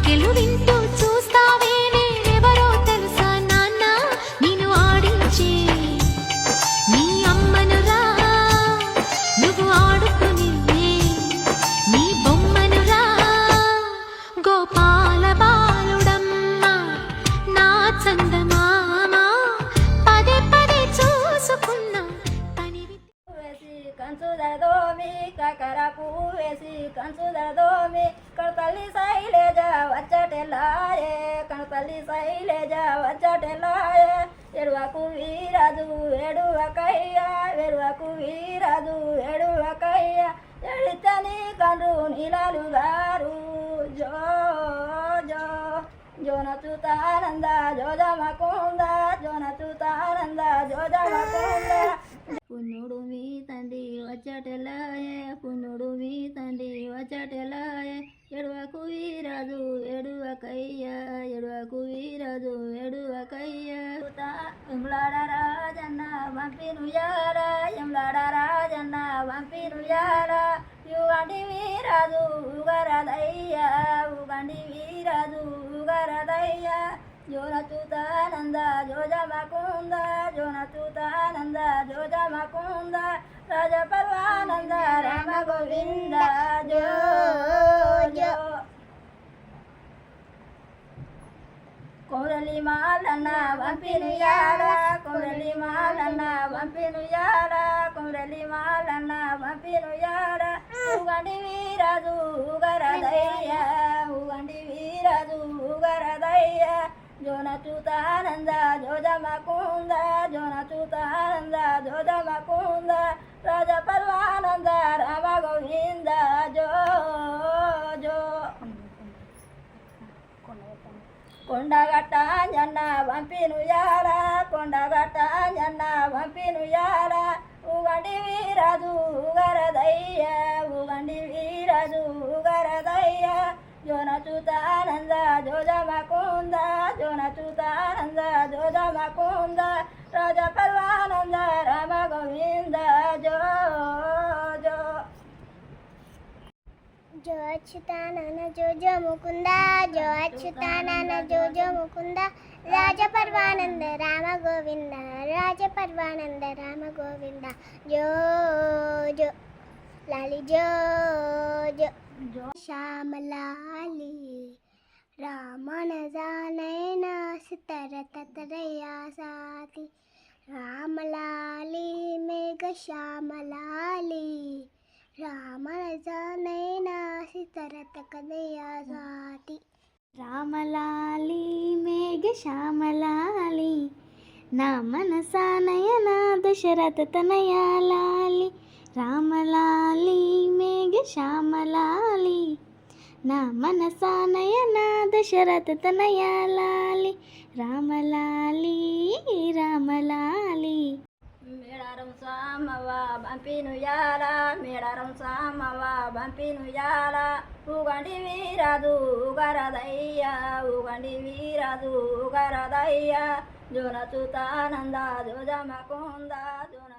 వాక్యలు వింటూ చూస్తావే నేనెవరో తెలుసా నాన్న నిన్ను ఆడించే నీ అమ్మనురా నువ్వు ఆడుకుని నీ బొమ్మనురా గోపాల బాలుడమ్మ నా చందమామ పదే పదే చూసుకున్నా తనివి కంచుదోమి కకర పువ్వేసి కంచుదోమి కణతల్లి శైలేజ వచ్చటెల్లాయే కణతల్లి శైలేజ వచ్చటెల్లాయే ఎడువకు వీరదు ఎడువకయ్య ఎడువకు వీరదు ఎడువకయ్య ఎడితని కండ్రు నీలాలు గారు జో జో జోనచుతానంద జోజమకుంద జోనచుతానంద జోజమకుంద పుణ్యుడు మీ తండ్రి వచ్చటెలాయే పుణ్యుడు మీ తండ్రి వచ్చటెలాయే ఎడువకు వీరదు ఎడువకయ్య ఎడువకు వీరదు ఎడువకయ్య ఎంలాడ రాజన్న పంపినుయార ఎంలాడ రాజన్న పంపినుయార యుగండి వీరదు ఉగరదయ్య ఉగండి వీరదు ఉగరదయ్య జోనచుతానంద జోజమకుంద జోనచుతానంద జోజమకుంద రాజ పర్వానంద రామ గోవింద జో జో కోరలి మాలన్న పంపినుయాడ కోరలి మాలన్న పంపినుయాడ కోరలి మాలన్న పంపినుయాడ ఉగండి వీరదు ఉగరదయ్య ఉగండి వీరదు ఉగరదయ్య జోనచుతానంద జోజమకుంద జోనచుతానంద జోజమకుంద రాజ పర్వానంద రామ గోవింద జో జో కొండగట్ట జన్న పంపినుయాల కొండగట్ట జన్న పంపినుయాల ఉగండి వీరదు ఉగరదయ్య ఉగండి వీరదు ఉగరదయ్య జోనచుతానంద జోజమకుంద జోనచుతానంద జోజమకుంద రాజ పర్వానంద రామ గోవింద జో జో జో అచ్యుతానన జోజో ముకుంద జో అచ్యుతానన జోజో ముకుంద రాజ పర్వానంద రామ గోవింద రాజ పర్వానంద రామ గోవింద జో జో లాలి జో జో జో శ్యామలాలి రామన జానైనా సితర తతరయా సాతి రామలాలి మేఘ శ్యామలాలి రామన జానైనా సితర తకదయా సాతి రామలాలి మేఘ శ్యామలాలి నా మనసానయన దశరథ తనయాలాలి రామలాలి మేఘ శ్యామలాలి నా మనసానయన దశరథ తనయాలాలి రామలాలి రామలాలి మేడారం సామవ పంపినుయాల మేడారం సామవ పంపినుయాల ఉగండి వీరదు ఉగరదయ్య ఉగండి వీరదు ఉగరదయ్య జోనచుతానంద జోజమకుంద జోన